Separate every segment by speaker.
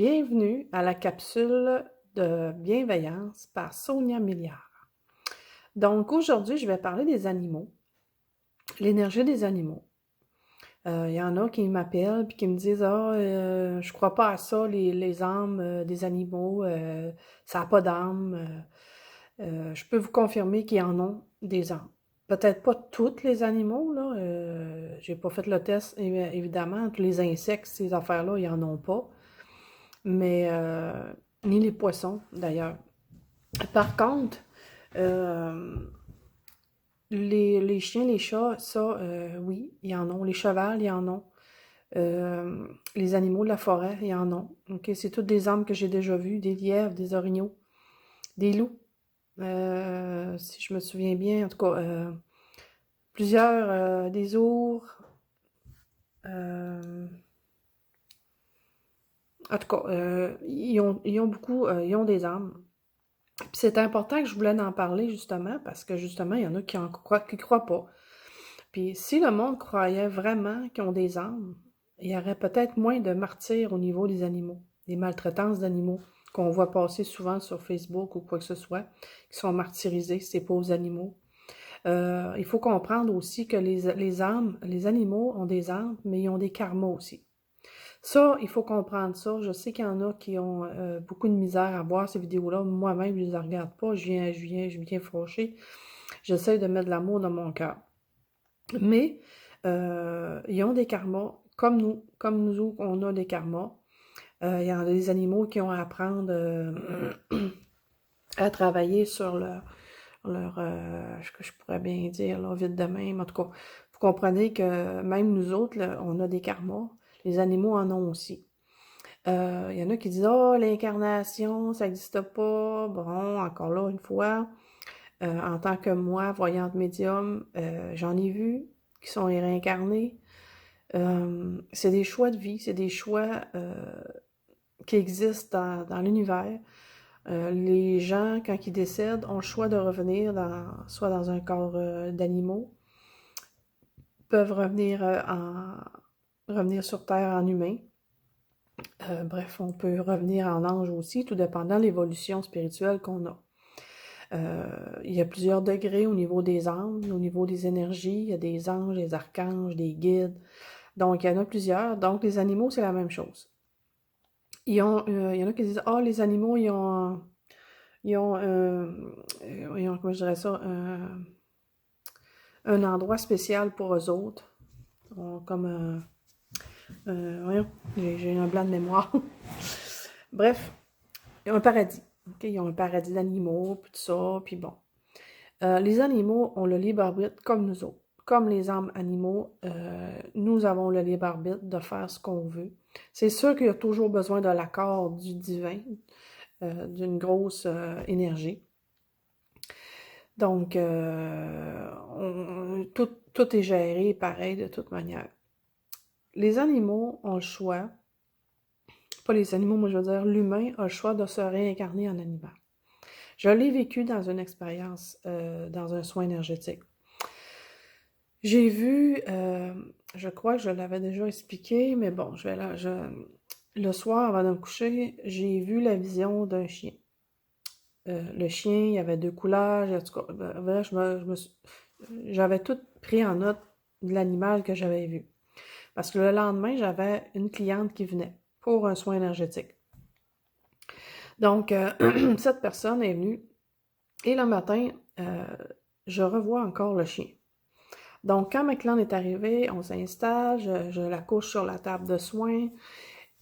Speaker 1: Bienvenue à la capsule de bienveillance par Sonia Milliard. Donc aujourd'hui, je vais parler des animaux, l'énergie des animaux. Il y en a qui m'appellent et qui me disent je crois pas à ça, les âmes des animaux, ça n'a pas d'âme. Je peux vous confirmer qu'ils en ont des âmes. Peut-être pas tous les animaux, là. J'ai pas fait le test, évidemment. Tous les insectes, ces affaires-là, ils en ont pas. Mais ni les poissons, d'ailleurs. Par contre, euh, les chiens, les chats, ça, oui, ils en ont. Les chevals, ils en ont. Les animaux de la forêt, ils en ont. Ok, c'est toutes des âmes que j'ai déjà vues, des lièvres, des orignaux, des loups. Si je me souviens bien, en tout cas, plusieurs, des ours. En tout cas, ils ont beaucoup, ils ont des âmes. Puis c'est important que je voulais en parler justement parce que justement, il y en a qui croient pas. Puis si le monde croyait vraiment qu'ils ont des âmes, il y aurait peut-être moins de martyrs au niveau des animaux, des maltraitances d'animaux qu'on voit passer souvent sur Facebook ou quoi que ce soit, qui sont martyrisés, ces pauvres animaux. Il faut comprendre aussi que les âmes, les animaux ont des âmes, mais ils ont des karmas aussi. Ça, il faut comprendre ça. Je sais qu'il y en a qui ont beaucoup de misère à voir ces vidéos-là. Moi-même, je ne les regarde pas. Je viens fâchée. J'essaie de mettre de l'amour dans mon cœur. Mais ils ont des karmas, comme nous autres, on a des karmas. Il y en a des animaux qui ont à apprendre à travailler sur ce que je pourrais bien dire, là, vite de même. En tout cas, vous comprenez que même nous autres, là, on a des karmas. Les animaux en ont aussi. Il y en a qui disent « Oh, l'incarnation, ça n'existe pas. » Bon, encore là, une fois, en tant que moi, voyante médium, j'en ai vu qui sont réincarnés. C'est des choix de vie, c'est des choix qui existent dans l'univers. Les gens, quand ils décèdent, ont le choix de revenir soit dans un corps d'animaux, peuvent revenir sur Terre en humain. Bref, on peut revenir en ange aussi, tout dépendant de l'évolution spirituelle qu'on a. Il y a plusieurs degrés au niveau des âmes, au niveau des énergies. Il y a des anges, des archanges, des guides. Donc, il y en a plusieurs. Donc, les animaux, c'est la même chose. Il y en a qui disent « Ah, les animaux, ils ont comment je dirais ça, un endroit spécial pour eux autres. » Comme voyons, j'ai un blanc de mémoire. Bref, ils ont un paradis. Okay? Ils ont un paradis d'animaux, puis tout ça, puis bon. Les animaux ont le libre arbitre comme nous autres. Comme les âmes animaux, nous avons le libre arbitre de faire ce qu'on veut. C'est sûr qu'il y a toujours besoin de l'accord du divin, d'une grosse énergie. Donc, tout est géré pareil de toute manière. Les animaux ont le choix, pas les animaux, moi je veux dire l'humain a le choix de se réincarner en animal. Je l'ai vécu dans une expérience, dans un soin énergétique. J'ai vu, je crois que je l'avais déjà expliqué, mais bon, le soir avant de me coucher, j'ai vu la vision d'un chien. Le chien, il y avait 2 couleurs, en tout cas, bref, j'avais tout pris en note de l'animal que j'avais vu. Parce que le lendemain, j'avais une cliente qui venait pour un soin énergétique. Donc, cette personne est venue et le matin, je revois encore le chien. Donc, quand ma cliente est arrivée, on s'installe, je la couche sur la table de soins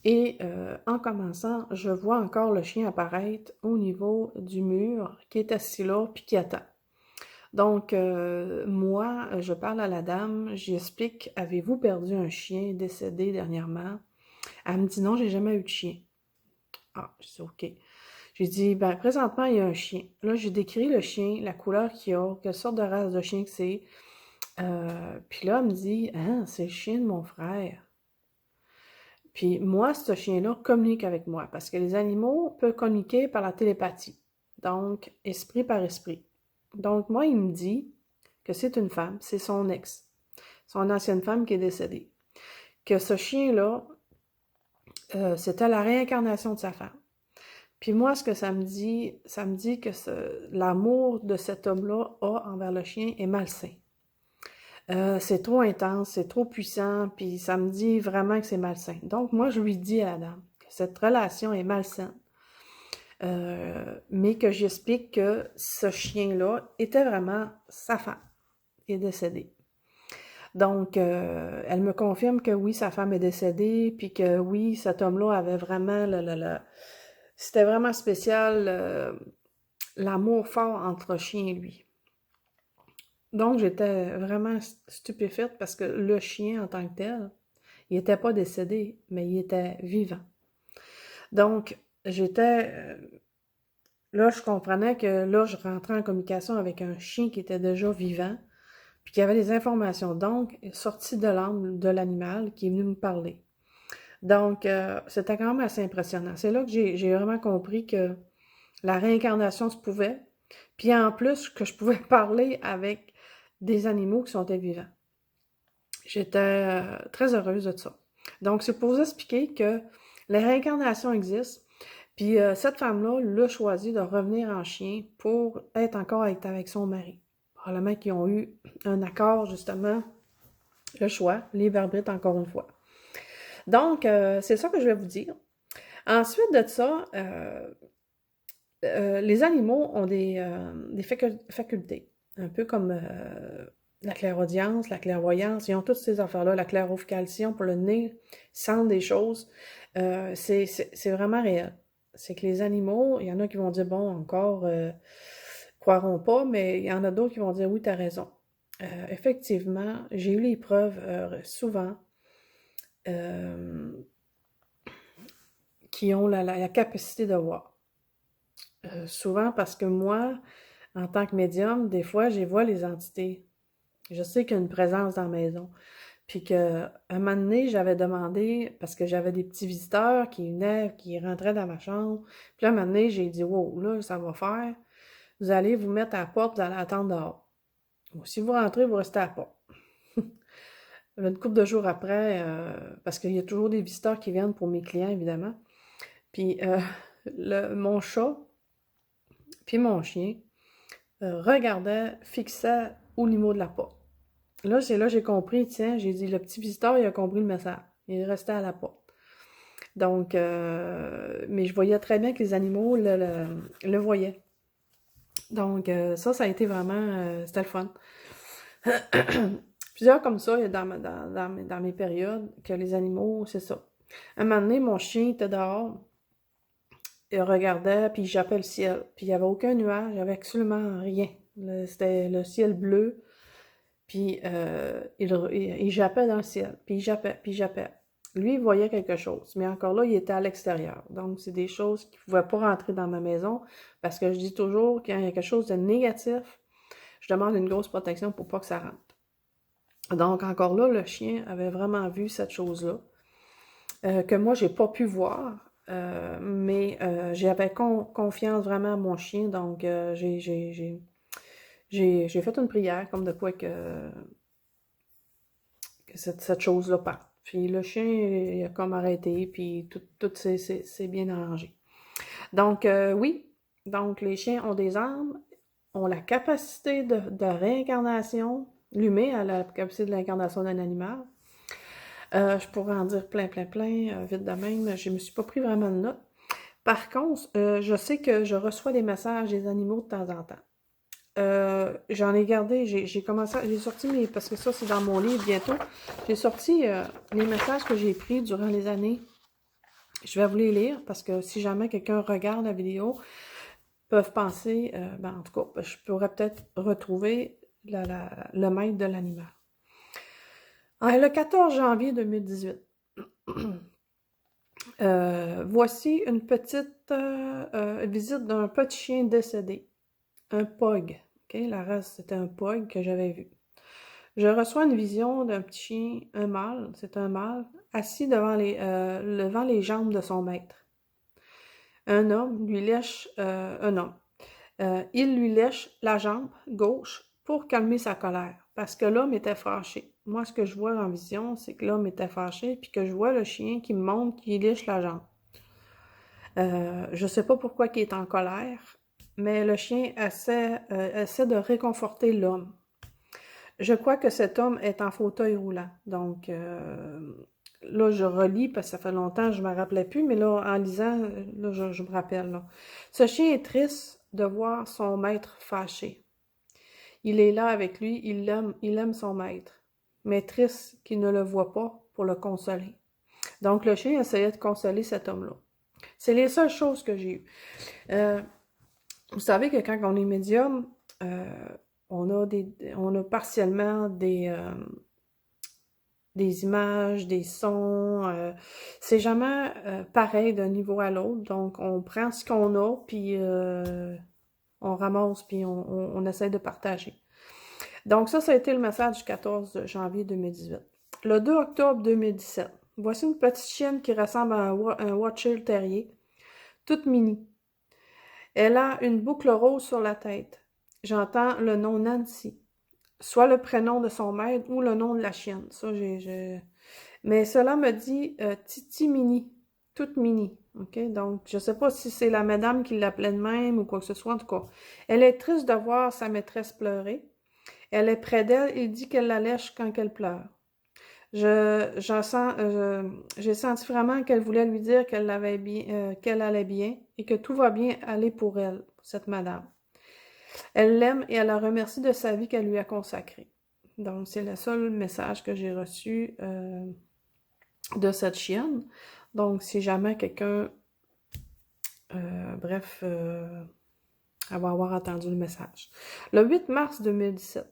Speaker 1: et en commençant, je vois encore le chien apparaître au niveau du mur qui est assis là puis qui attend. Donc, moi, je parle à la dame, j'explique, avez-vous perdu un chien décédé dernièrement? Elle me dit non, j'ai jamais eu de chien. Ah, je dis ok. J'ai dit, ben, présentement, il y a un chien. Là, j'ai décrit le chien, la couleur qu'il a, quelle sorte de race de chien que c'est. Puis là, elle me dit, hein, c'est le chien de mon frère. Puis moi, ce chien-là communique avec moi parce que les animaux peuvent communiquer par la télépathie. Donc, esprit par esprit. Donc, moi, il me dit que c'est une femme, c'est son ex, son ancienne femme qui est décédée. Que ce chien-là C'était la réincarnation de sa femme. Puis moi, ce que ça me dit que l'amour de cet homme-là a envers le chien est malsain. C'est trop intense, c'est trop puissant, puis ça me dit vraiment que c'est malsain. Donc moi, je lui dis à la dame que cette relation est malsaine, mais que j'explique que ce chien-là était vraiment sa femme qui est décédée. Donc, elle me confirme que oui, sa femme est décédée, puis que oui, cet homme-là avait vraiment c'était vraiment spécial, l'amour fort entre chien et lui. Donc, j'étais vraiment stupéfaite parce que le chien en tant que tel, il n'était pas décédé, mais il était vivant. Donc, là, je comprenais que là, je rentrais en communication avec un chien qui était déjà vivant, puis qui avait des informations, donc, sorties de l'âme de l'animal qui est venu me parler. Donc, c'était quand même assez impressionnant. C'est là que j'ai vraiment compris que la réincarnation se pouvait, puis en plus, que je pouvais parler avec des animaux qui sont vivants. J'étais très heureuse de ça. Donc, c'est pour vous expliquer que la réincarnation existe, puis cette femme-là l'a choisi de revenir en chien pour être encore avec son mari. Probablement qu'ils ont eu un accord, justement, le choix, libre arbitre encore une fois. Donc, c'est ça que je vais vous dire. Ensuite de ça, les animaux ont des facultés, un peu comme la clairaudience, la clairvoyance, ils ont toutes ces affaires-là, la clairophocaltion pour le nez, ils sentent des choses. C'est vraiment réel. C'est que les animaux, il y en a qui vont dire, bon, encore, croiront pas, mais il y en a d'autres qui vont dire, oui, t'as raison. Effectivement, j'ai eu les preuves souvent qui ont la capacité de voir. Souvent parce que moi, en tant que médium, des fois, j'y vois les entités. Je sais qu'il y a une présence dans la maison. Puis qu'un moment donné, j'avais demandé, parce que j'avais des petits visiteurs qui venaient, qui rentraient dans ma chambre. Puis là, un moment donné, j'ai dit, wow, là, ça va faire. Vous allez vous mettre à la porte, vous allez attendre dehors. Bon, si vous rentrez, vous restez à la porte. Une couple de jours après, parce qu'il y a toujours des visiteurs qui viennent pour mes clients, évidemment. Puis mon chat, puis mon chien, regardait, fixait au niveau de la porte. Là, c'est là que j'ai compris, tiens, j'ai dit, le petit visiteur, il a compris le message. Il restait à la porte. Donc, mais je voyais très bien que les animaux le voyaient. Donc, ça a été vraiment, c'était le fun. Plusieurs comme ça, il y a dans mes périodes, que les animaux, c'est ça. Un moment donné, mon chien était dehors, il regardait, puis il jappait le ciel. Puis il n'y avait aucun nuage, il n'y avait absolument rien. C'était le ciel bleu. Puis il jappait dans le ciel, puis il jappait. Lui, il voyait quelque chose, mais encore là, il était à l'extérieur. Donc, c'est des choses qui ne pouvaient pas rentrer dans ma maison, parce que je dis toujours qu'il y a quelque chose de négatif, je demande une grosse protection pour pas que ça rentre. Donc, encore là, le chien avait vraiment vu cette chose-là, que moi, j'ai pas pu voir, mais j'avais confiance vraiment à mon chien, donc j'ai fait une prière, comme de quoi que cette chose-là parte. Puis le chien, il a comme arrêté, puis tout s'est bien arrangé. Donc, oui, donc les chiens ont des âmes, ont la capacité de réincarnation. L'humain a la capacité de l'incarnation d'un animal. Je pourrais en dire plein, vite de même. Je ne me suis pas pris vraiment de notes. Par contre, je sais que je reçois des messages des animaux de temps en temps. J'en ai gardé, j'ai sorti parce que ça c'est dans mon livre bientôt, j'ai sorti les messages que j'ai pris durant les années. Je vais vous les lire parce que si jamais quelqu'un regarde la vidéo, peuvent penser, en tout cas, je pourrais peut-être retrouver le maître de l'animal. Le 14 janvier 2018, voici une petite visite d'un petit chien décédé, un pug. Okay? La race, c'était un pug que j'avais vu. Je reçois une vision d'un petit chien, un mâle, c'est un mâle, assis devant les jambes de son maître. Un homme lui lèche, il lui lèche la jambe gauche pour calmer sa colère, parce que l'homme était fâché. Moi, ce que je vois en vision, c'est que l'homme était fâché, puis que je vois le chien qui me montre qu'il liche la jambe. Je sais pas pourquoi il est en colère, mais le chien essaie de réconforter l'homme. Je crois que cet homme est en fauteuil roulant. Donc, là, je relis parce que ça fait longtemps que je ne me rappelais plus, mais là, en lisant, là, je me rappelle. Là. Ce chien est triste de voir son maître fâché. Il est là avec lui, il aime son maître, mais triste qu'il ne le voit pas pour le consoler. Donc, le chien essayait de consoler cet homme-là. C'est les seules choses que j'ai eues. Vous savez que quand on est médium, on a partiellement des images, des sons. C'est jamais pareil d'un niveau à l'autre. Donc, on prend ce qu'on a, puis on ramasse, puis on essaie de partager. Donc, ça a été le message du 14 janvier 2018. Le 2 octobre 2017, voici une petite chienne qui ressemble à un Watcher terrier, toute mini. Elle a une boucle rose sur la tête. J'entends le nom Nancy, soit le prénom de son maître ou le nom de la chienne. Ça, Mais cela me dit Titi Mini, toute mini. OK? Donc, je ne sais pas si c'est la madame qui l'appelait de même ou quoi que ce soit. En tout cas, elle est triste de voir sa maîtresse pleurer. Elle est près d'elle et dit qu'elle la lèche quand elle pleure. J'ai senti vraiment qu'elle voulait lui dire qu'elle allait bien et que tout va bien aller pour elle, cette madame. Elle l'aime et elle la remercie de sa vie qu'elle lui a consacrée. Donc, c'est le seul message que j'ai reçu de cette chienne. Donc, si jamais quelqu'un, elle va avoir entendu le message. Le 8 mars 2017.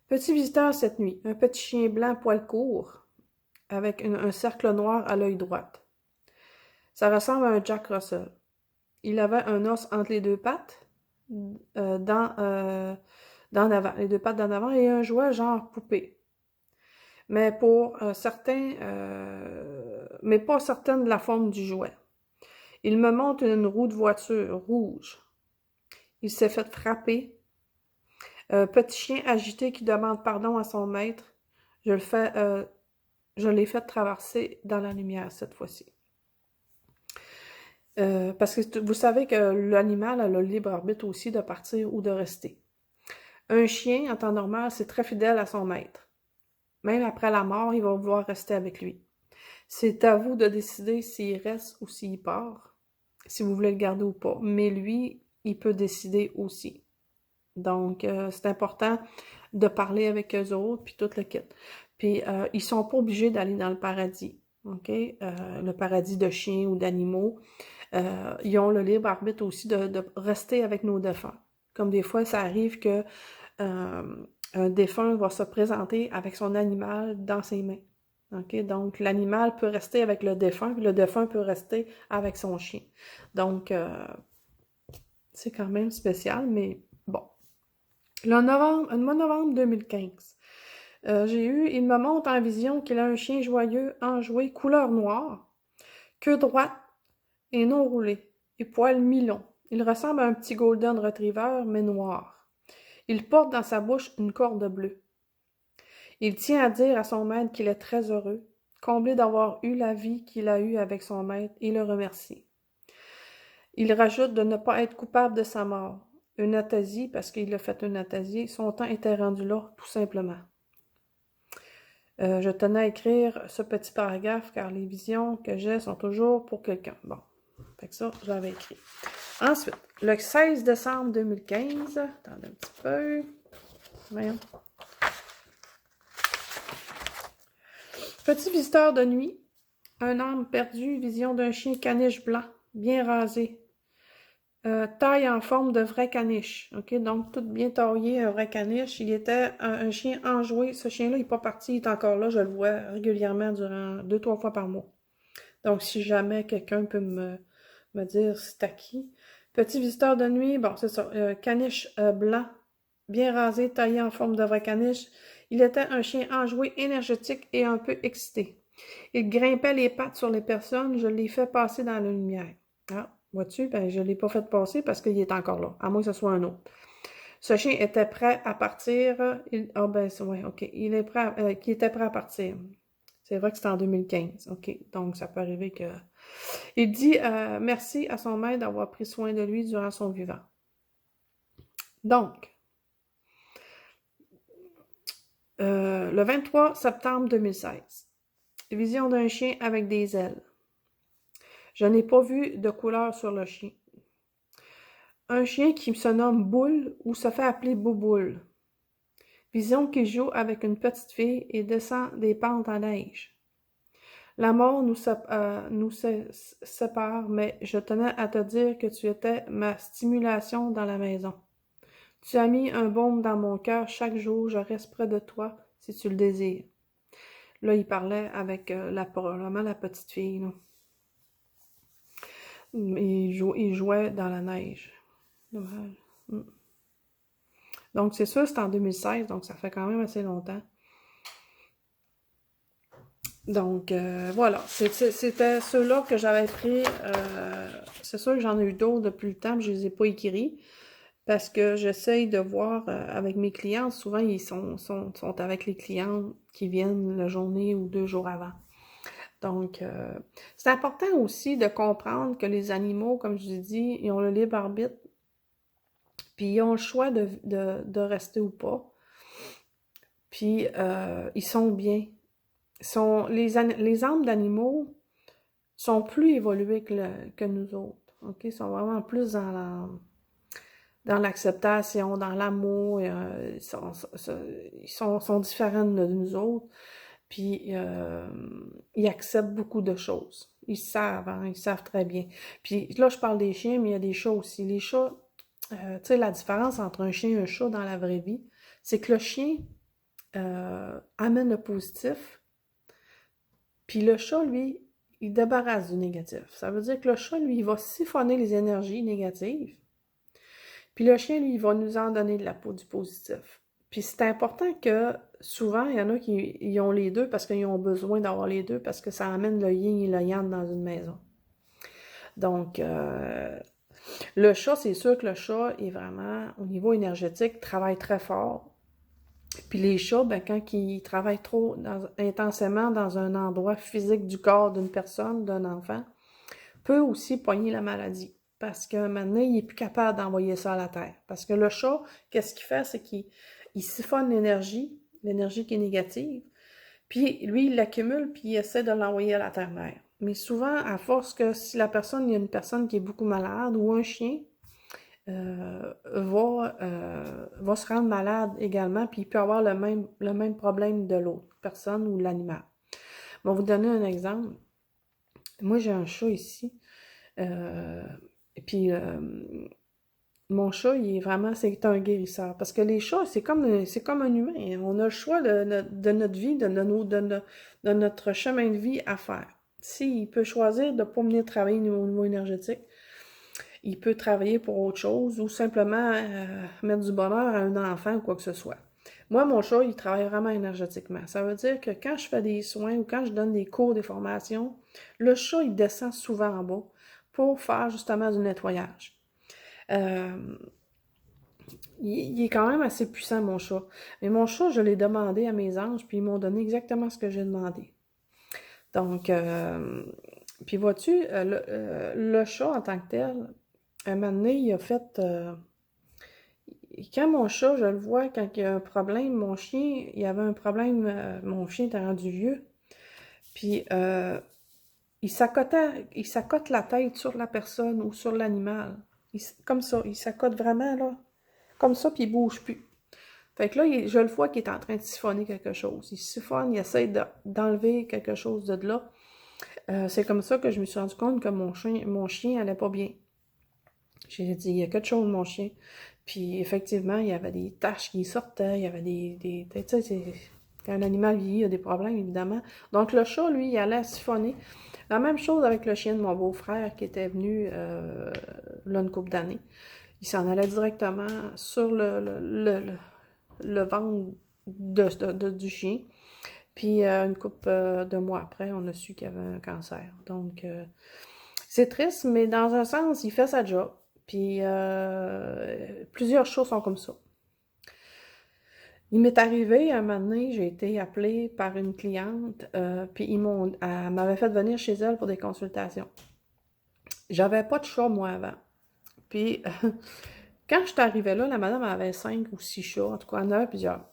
Speaker 1: Petit visiteur cette nuit. Un petit chien blanc poil court avec un cercle noir à l'œil droit. Ça ressemble à un Jack Russell. Il avait un os entre les deux pattes, dans l'avant, les deux pattes d'en avant, et un jouet genre poupée. Mais mais pas certaine de la forme du jouet. Il me montre une roue de voiture rouge. Il s'est fait frapper. Petit chien agité qui demande pardon à son maître. Je l'ai fait traverser dans la lumière cette fois-ci. Parce que vous savez que l'animal a le libre arbitre aussi de partir ou de rester. Un chien, en temps normal, c'est très fidèle à son maître. Même après la mort, il va vouloir rester avec lui. C'est à vous de décider s'il reste ou s'il part, si vous voulez le garder ou pas. Mais lui, il peut décider aussi. Donc, c'est important de parler avec eux autres, puis tout le kit. Puis, ils sont pas obligés d'aller dans le paradis, OK? Le paradis de chiens ou d'animaux. Ils ont le libre arbitre aussi de rester avec nos défunts. Comme des fois, ça arrive que un défunt va se présenter avec son animal dans ses mains. Okay? Donc, l'animal peut rester avec le défunt, puis le défunt peut rester avec son chien. Donc, c'est quand même spécial, mais bon. Le mois de novembre 2015, il me montre en vision qu'il a un chien joyeux enjoué couleur noire, queue droite et non roulée, et poils mi-longs. Il ressemble à un petit golden retriever, mais noir. Il porte dans sa bouche une corde bleue. Il tient à dire à son maître qu'il est très heureux, comblé d'avoir eu la vie qu'il a eue avec son maître, et le remercie. Il rajoute de ne pas être coupable de sa mort. Une athasie, parce qu'il a fait une athasie, son temps était rendu là, tout simplement. Je tenais à écrire ce petit paragraphe, car les visions que j'ai sont toujours pour quelqu'un. Bon, fait que ça, j'avais écrit. Ensuite, le 16 décembre 2015, attendez un petit peu, voyons. Petit visiteur de nuit, un âme perdu, vision d'un chien caniche blanc, bien rasé. Taille en forme de vrai caniche, ok? Donc, tout bien taillé, un vrai caniche. Il était un chien enjoué. Ce chien-là, il n'est pas parti, il est encore là. Je le vois régulièrement durant 2-3 fois par mois. Donc, si jamais quelqu'un peut me dire c'est à qui. Petit visiteur de nuit, bon, c'est ça. Caniche blanc, bien rasé, taillé en forme de vrai caniche. Il était un chien enjoué, énergétique et un peu excité. Il grimpait les pattes sur les personnes. Je l'ai fait passer dans la lumière. Ah. Vois-tu? Ben, je ne l'ai pas fait passer parce qu'il est encore là, à moins que ce soit un autre. Ce chien était prêt à partir. Ouais, OK. Qui était prêt à partir. C'est vrai que c'était en 2015. OK. Donc, ça peut arriver que. Il dit merci à son maître d'avoir pris soin de lui durant son vivant. Donc, le 23 septembre 2016, vision d'un chien avec des ailes. Je n'ai pas vu de couleur sur le chien. Un chien qui se nomme Boule ou se fait appeler Bouboule. Vision qui joue avec une petite fille et descend des pentes en neige. La mort nous sépare, mais je tenais à te dire que tu étais ma stimulation dans la maison. Tu as mis un baume dans mon cœur chaque jour, je reste près de toi si tu le désires. Là, il parlait avec probablement la petite fille. Là. Il jouait dans la neige. Dommage. Donc, c'est sûr, c'est en 2016, donc ça fait quand même assez longtemps. Donc, voilà. C'était ceux-là que j'avais pris. C'est sûr que j'en ai eu d'autres depuis le temps, mais je les ai pas écrits. Parce que j'essaye de voir avec mes clients, souvent ils sont avec les clients qui viennent la journée ou 2 jours avant. Donc, c'est important aussi de comprendre que les animaux, comme je vous ai dit, ils ont le libre arbitre, puis ils ont le choix de rester ou pas. Puis, ils sont bien. Les âmes d'animaux sont plus évoluées que nous autres. OK? Ils sont vraiment plus dans l'acceptation, dans l'amour. Ils sont différents de nous autres. Puis, ils acceptent beaucoup de choses. Ils savent, hein, ils savent très bien. Puis là, je parle des chiens, mais il y a des chats aussi. Les chats, tu sais, la différence entre un chien et un chat dans la vraie vie, c'est que le chien amène le positif, puis le chat, lui, il débarrasse du négatif. Ça veut dire que le chat, lui, il va siphonner les énergies négatives, puis le chien, lui, il va nous en donner du positif. Puis c'est important que souvent, il y en a qui ont les deux parce qu'ils ont besoin d'avoir les deux parce que ça amène le yin et le yang dans une maison. Donc, le chat, c'est sûr que le chat est vraiment, au niveau énergétique, travaille très fort. Puis les chats, ben, quand ils travaillent trop intensément dans un endroit physique du corps d'une personne, d'un enfant, peut aussi pogner la maladie. Parce que maintenant, il n'est plus capable d'envoyer ça à la terre. Parce que le chat, qu'est-ce qu'il fait? C'est qu'il siphonne l'énergie qui est négative, puis lui, il l'accumule, puis il essaie de l'envoyer à la terre-mère. Mais souvent, à force que si il y a une personne qui est beaucoup malade, ou un chien, va se rendre malade également, puis il peut avoir le même problème de l'autre personne ou l'animal. On va vous donner un exemple. Moi, j'ai un chat ici. Et puis, mon chat, c'est un guérisseur. Parce que les chats, c'est comme un humain. On a le choix de notre vie, de notre chemin de vie à faire. S'il peut choisir de ne pas venir travailler au niveau énergétique, il peut travailler pour autre chose ou simplement mettre du bonheur à un enfant ou quoi que ce soit. Moi, mon chat, il travaille vraiment énergétiquement. Ça veut dire que quand je fais des soins ou quand je donne des cours, des formations, le chat, il descend souvent en bas pour faire justement du nettoyage. Il est quand même assez puissant, mon chat. Mais mon chat, je l'ai demandé à mes anges, puis ils m'ont donné exactement ce que j'ai demandé. Donc, puis vois-tu, le chat en tant que tel, un moment donné, il a fait... quand mon chat, je le vois, quand il y a un problème, mon chien, il y avait un problème, mon chien était rendu vieux, puis il s'accote la tête sur la personne ou sur l'animal. Comme ça, il s'accote vraiment, là, comme ça, puis il bouge plus. Fait que là, je le vois qu'il est en train de siphonner quelque chose. Il siphonne, il essaie d'enlever quelque chose de là. C'est comme ça que je me suis rendu compte que mon chien allait pas bien. J'ai dit, il y a quelque chose, mon chien. Puis effectivement, il y avait des taches qui sortaient, il y avait tu sais, quand un animal vieillit, il y a des problèmes, évidemment. Donc le chat, lui, il allait siphonner. La même chose avec le chien de mon beau-frère qui était venu là une couple d'années. Il s'en allait directement sur le ventre du chien. Puis une couple de mois après, on a su qu'il y avait un cancer. Donc, c'est triste, mais dans un sens, il fait sa job. Puis plusieurs choses sont comme ça. Il m'est arrivé, un moment donné, j'ai été appelée par une cliente, puis elle m'avait fait venir chez elle pour des consultations. J'avais pas de chat, moi, avant. Puis, quand je suis arrivée là, la madame avait 5 ou 6 chats, en tout cas, elle en avait plusieurs.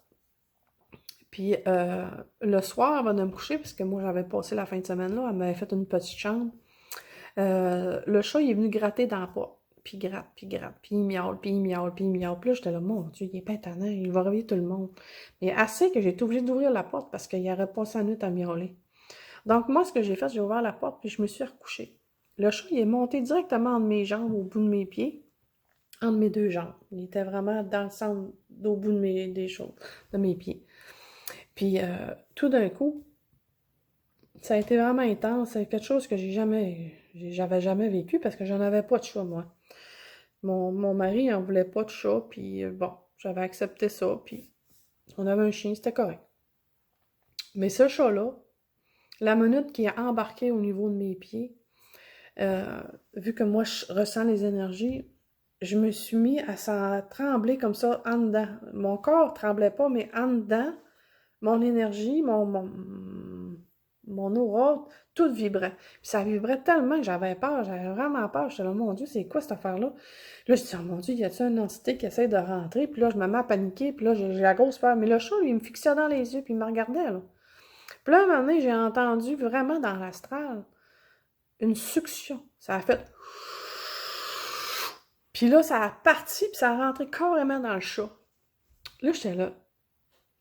Speaker 1: Puis, le soir, avant de me coucher, parce que moi, j'avais passé la fin de semaine là, elle m'avait fait une petite chambre. Le chat, il est venu gratter dans la porte. Puis il gratte, puis il miaule, puis il miaule, puis il miaule. Puis là, j'étais là, mon Dieu, il est pas étonnant, il va réveiller tout le monde. Mais assez que j'ai été obligée d'ouvrir la porte parce qu'il aurait passé la nuit à miauler. Donc, moi, ce que j'ai fait, j'ai ouvert la porte, puis je me suis recouchée. Le chat, il est monté directement entre mes jambes, au bout de mes pieds, entre mes deux jambes. Il était vraiment dans le centre, au bout de de mes pieds. Puis, tout d'un coup, ça a été vraiment intense. C'est quelque chose que j'avais jamais vécu parce que j'en avais pas de chat, moi. Mon mari en voulait pas de chat, puis bon, j'avais accepté ça, puis on avait un chien, c'était correct. Mais ce chat-là, la minute qui a embarqué au niveau de mes pieds, vu que moi je ressens les énergies, je me suis mis à trembler comme ça en dedans. Mon corps tremblait pas, mais en dedans, mon énergie, mon aura, tout vibrait. Puis ça vibrait tellement que j'avais peur, j'avais vraiment peur. J'étais là, mon Dieu, c'est quoi cette affaire-là? Là, je dis, oh mon Dieu, y a-t-il une entité qui essaie de rentrer? Puis là, je me mets à paniquer, puis là, j'ai la grosse peur. Mais le chat, lui, il me fixait dans les yeux, puis il me regardait, là. Puis là, à un moment donné, j'ai entendu vraiment dans l'astral une succion. Ça a fait... Puis là, ça a parti, puis ça a rentré carrément dans le chat. Là, j'étais là.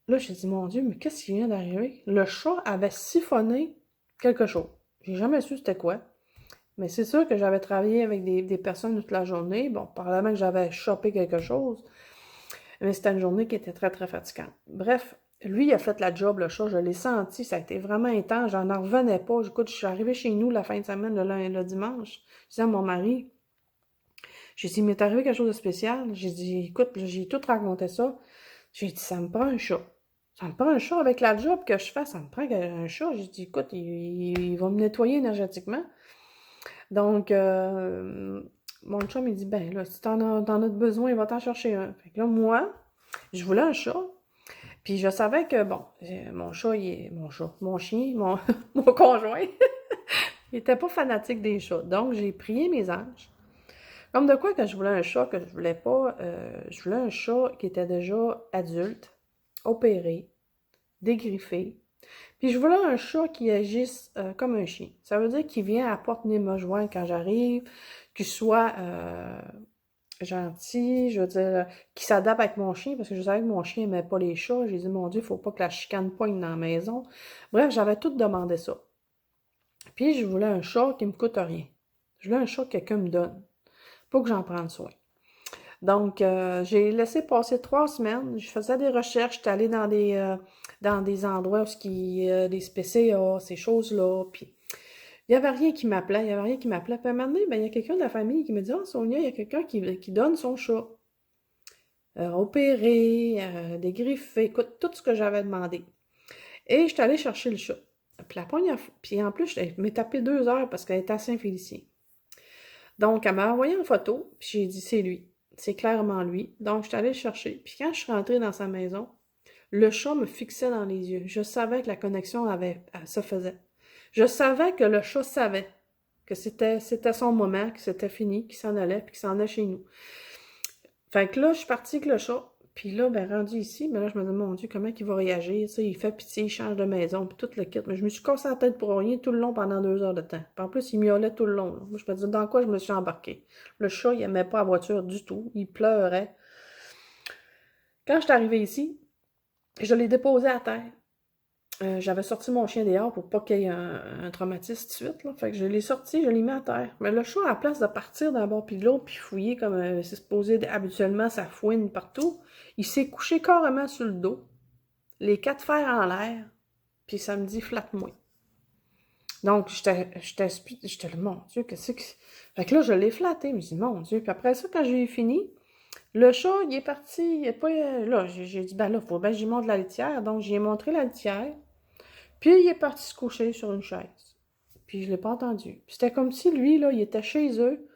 Speaker 1: Là, j'ai dit, mon Dieu, mais qu'est-ce qui vient d'arriver? Le chat avait siphonné quelque chose. J'ai jamais su c'était quoi. Mais c'est sûr que j'avais travaillé avec des personnes toute la journée. Bon, probablement que j'avais chopé quelque chose. Mais c'était une journée qui était très, très fatigante. Bref, lui, il a fait la job, le chat. Je l'ai senti. Ça a été vraiment intense. J'en revenais pas. Écoute, je suis arrivée chez nous la fin de semaine, le dimanche. Je disais à mon mari, j'ai dit, il m'est arrivé quelque chose de spécial. J'ai dit, écoute, j'ai tout raconté ça. J'ai dit, ça me prend un chat. Ça me prend un chat avec la job que je fais, ça me prend un chat. J'ai dit, écoute, il va me nettoyer énergétiquement. Donc, mon chum, il dit, ben là, si t'en as besoin, il va t'en chercher un. Fait que là, moi, je voulais un chat. Puis je savais que, bon, mon chien, mon conjoint, il était pas fanatique des chats. Donc, j'ai prié mes anges. Comme de quoi que je voulais un chat que je voulais pas, je voulais un chat qui était déjà adulte, opéré, dégriffé. Puis je voulais un chat qui agisse comme un chien. Ça veut dire qu'il vient à la porte venir me joindre quand j'arrive, qu'il soit gentil, je veux dire, qu'il s'adapte avec mon chien, parce que je savais que mon chien n'aimait pas les chats. J'ai dit, mon Dieu, il faut pas que la chicane poigne dans la maison. Bref, j'avais tout demandé ça. Puis je voulais un chat qui me coûte rien. Je voulais un chat que quelqu'un me donne. Pas que j'en prenne soin. Donc, j'ai laissé passer 3 semaines. Je faisais des recherches. J'étais allée dans des endroits où des SPCA, ces choses-là. Puis, il n'y avait rien qui m'appelait. Il n'y avait rien qui m'appelait. Puis, à un moment donné, ben, il y a quelqu'un de la famille qui me dit, « Ah, Sonia, il y a quelqu'un qui donne son chat. Opéré, dégriffé. » Écoute, tout ce que j'avais demandé. Et je suis allée chercher le chat. Puis, la première fois, puis en plus, je m'ai tapé 2 heures parce qu'elle était à Saint-Félicien. Donc, elle m'a envoyé une photo, puis j'ai dit, c'est lui. C'est clairement lui. Donc, je suis allée le chercher. Puis quand je suis rentrée dans sa maison, le chat me fixait dans les yeux. Je savais que la connexion se faisait. Je savais que le chat savait que c'était son moment, que c'était fini, qu'il s'en allait, puis qu'il s'en allait chez nous. Fait que là, je suis partie avec le chat. Puis là, ben, rendu ici, mais là, je me dis, mon Dieu, comment il va réagir? Ça, il fait pitié, il change de maison, puis tout le kit. Mais je me suis cassé la tête pour rien tout le long pendant 2 heures de temps. Puis en plus, il miaulait tout le long. Là. Moi, je me dis, dans quoi je me suis embarquée? Le chat, il aimait pas la voiture du tout. Il pleurait. Quand je suis arrivée ici, je l'ai déposé à terre. J'avais sorti mon chien dehors pour pas qu'il y ait un traumatisme tout de suite. Là. Fait que je l'ai sorti, je l'ai mis à terre. Mais le chat, à la place de partir d'un bord puis de l'autre, puis fouiller comme c'est supposé habituellement, ça fouine partout, il s'est couché carrément sur le dos, les 4 fers en l'air, puis ça me dit flatte-moi. Donc, j'étais là, mon Dieu, qu'est-ce que... Fait que là, je l'ai flatté, je me dis, mon Dieu. Puis après ça, quand j'ai fini, le chat, il est parti, il est pas... Là, j'ai dit, ben là, faut bien que j'y montre la litière. Donc, j'y ai montré la litière. Puis il est parti se coucher sur une chaise. Puis je l'ai pas entendu. Puis c'était comme si lui, là, il était chez eux.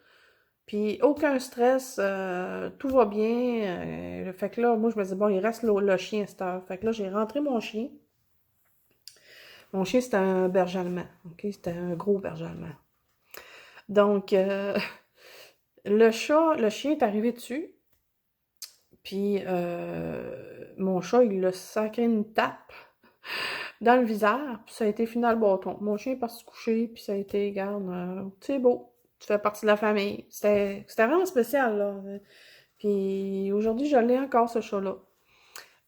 Speaker 1: Puis aucun stress, tout va bien. Fait que là, moi, je me dis, bon, il reste le chien à cette heure. Fait que là, j'ai rentré mon chien. Mon chien, c'était un berger allemand. OK? C'était un gros berger allemand. Donc, le chien est arrivé dessus. Puis, mon chat, il l'a sacré une tape dans le visage. Puis ça a été final bâton. Mon chien est parti se coucher. Puis ça a été, regarde, c'est beau. Tu fais partie de la famille. C'était vraiment spécial, là. Puis aujourd'hui, je l'ai encore, ce chat-là.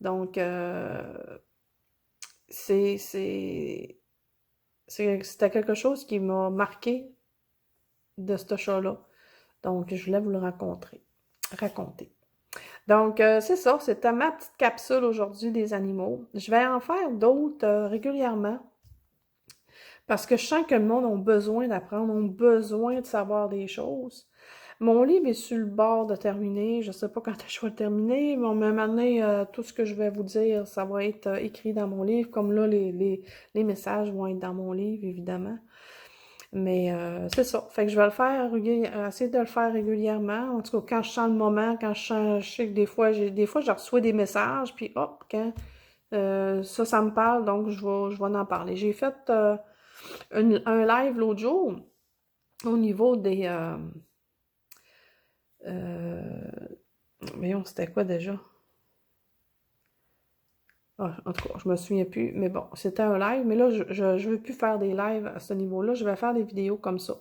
Speaker 1: Donc, c'était quelque chose qui m'a marqué de ce chat-là. Donc, je voulais vous le raconter. Donc, c'est ça, c'était ma petite capsule aujourd'hui des animaux. Je vais en faire d'autres régulièrement parce que je sens que le monde a besoin d'apprendre, ont besoin de savoir des choses. Mon livre est sur le bord de terminer. Je ne sais pas quand je vais le terminer, mais maintenant, tout ce que je vais vous dire, ça va être écrit dans mon livre. Comme là, les messages vont être dans mon livre, évidemment. Mais c'est ça. Fait que je vais le faire, essayer de le faire régulièrement. En tout cas, quand je sens le moment, quand je sais que des fois, je reçois des messages, puis hop, quand ça me parle, donc je vais en parler. J'ai fait un live l'autre jour au niveau des... voyons, c'était quoi déjà? Ah, en tout cas, je me souviens plus, mais bon, c'était un live, mais là, je veux plus faire des lives à ce niveau-là, je vais faire des vidéos comme ça.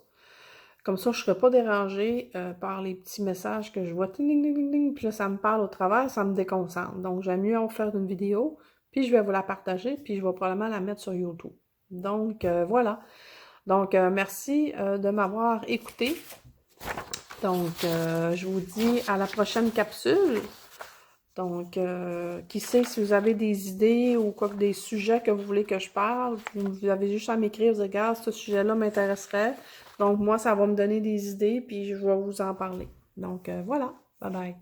Speaker 1: Comme ça, je ne serai pas dérangée par les petits messages que je vois, ting, ting, ting, ting, ting, puis là, ça me parle au travers, ça me déconcentre. Donc, j'aime mieux en faire une vidéo, puis je vais vous la partager, puis je vais probablement la mettre sur YouTube. Donc, voilà. Donc, merci de m'avoir écouté. Donc, je vous dis à la prochaine capsule. Donc, qui sait si vous avez des idées ou quoi, des sujets que vous voulez que je parle, vous avez juste à m'écrire, vous dites, regarde, ce sujet-là m'intéresserait. Donc, moi, ça va me donner des idées, puis je vais vous en parler. Donc, voilà. Bye bye.